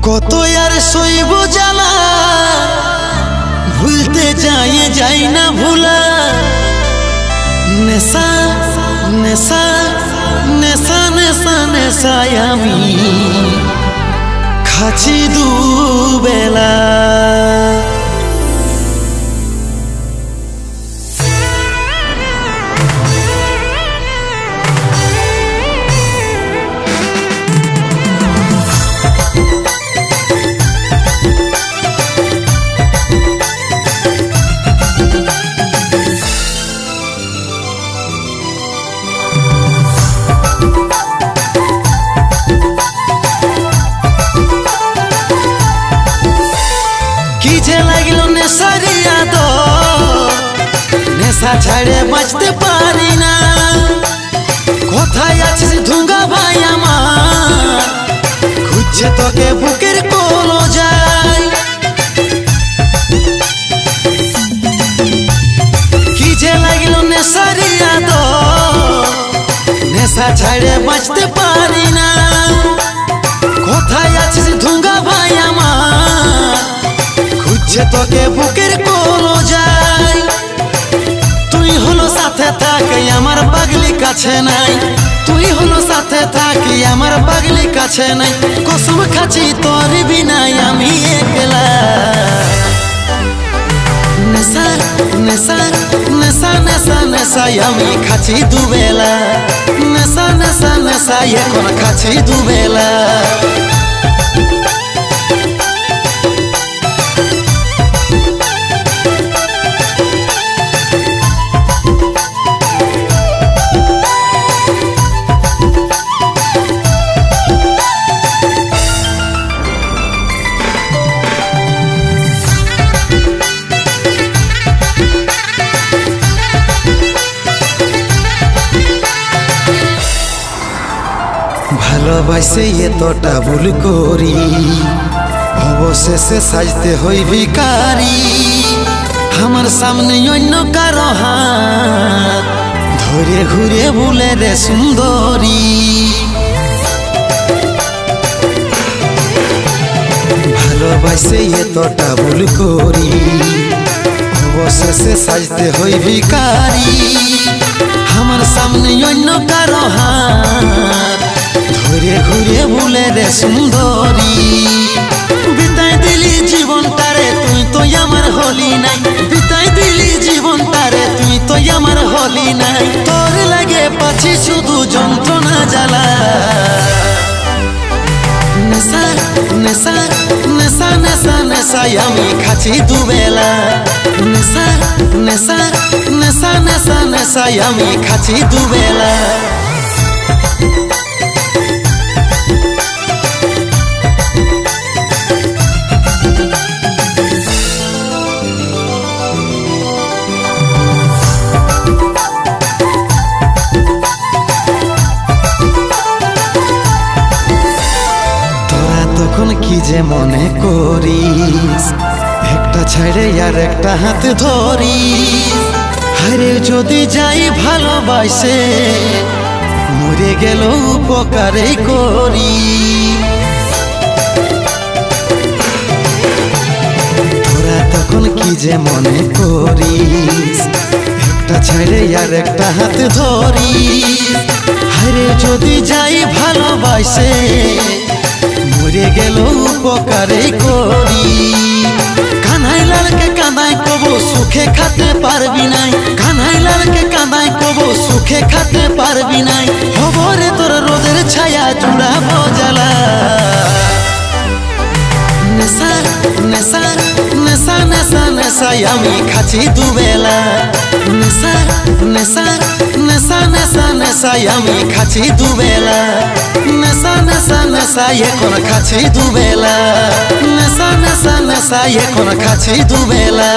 কত আর সইব জ্বালা ভুলতে যাই না ভুলা নেশা নেশা নেশা নেশা নেশায় আমি খাচ্ছি দুবেলা। নেশা ছাড়ে বাঁচতে পারি না, কোথায় আছিস ধুঙ্গা ভাই আমার, খুঁজছে তোকে বুকের কোলো যায়। কি যে লাগলো নেশারি আদর, নেশা ছাড়ে বাঁচতে পারি না, কোথায় আছিস ধুঙ্গা ভাই আমার, খুঁজছে তোকে বুকের কোলো যায়। তুই হলো সাথে থাকি আমার পাগলি কাছে নাই, তুই হলো সাথে থাকি আমার পাগলি কাছে নাই, কসম খাচ্ছি তোর বিনাই আমি একলা। নেশা নেশা নেশা নেশা নেশায় আমি খাচ্ছি দুবেলা, নেশা নেশা নেশায় এখন খাচ্ছি দুবেলা। ভালোবাসে এতটা ভুল করি, অবশেষে সাজতে হই ভিখারি, আমার সামনে অন্য কারো হাত ধরে ঘুরে ভুলে রে সুন্দরী। ভালোবাসে এতটা ভুল করি, অবশেষে সাজতে হই ভিখারি, আমার সামনে অন্য কারো হাত ঘুরে ঘুরে ভুলে রে সুন্দরী। বিদায় দিলি জীবনটারে তুই তো আমার হলি নাই, বিদায় দিলি জীবনটারে তুই তো আমার হলি নাই, তোর লাগে পাচ্ছি শুধু যন্ত্রণা জ্বালা। নেশা নেশা নেশা নেশা নেশায় আমি খাচ্ছি দুবেলা, নেশা নেশা নেশা নেশা নেশায় আমি খাচ্ছি দুবেলা। তখন কি যে মনে করিস, একটা ছেড়ে আর একটা হাত ধরিস, হারে যদি যাই ভালোবাসে মরে গেল উপকারে করি। তোরা তখন কি যে মনে করিস, একটা ছেড়ে আর একটা হাত ধরিস, হারে যদি যাই ভালোবাসে মরে গেল উপকারে করি। কানাই লালকে কাঁদাই কব সুখে খাতে পারবি নাই, কানাই লালকে কাঁদাই কব সুখে খাতে পারবি নাই, খবরে তোর রোদের ছায়া জুড়াবো জ্বালা। নেশা নেশা নেশা নেশা নেশায় আমি খাচ্ছি দুবেলা, নেশা নেশা নেশা নেশা নেশায় আমি খাচ্ছি দুবেলা, নেশা নেশা নেশায় এখন খাচ্ছি দুবেলা, নেশা নেশা নেশায় এখন খাচ্ছি দুবেলা।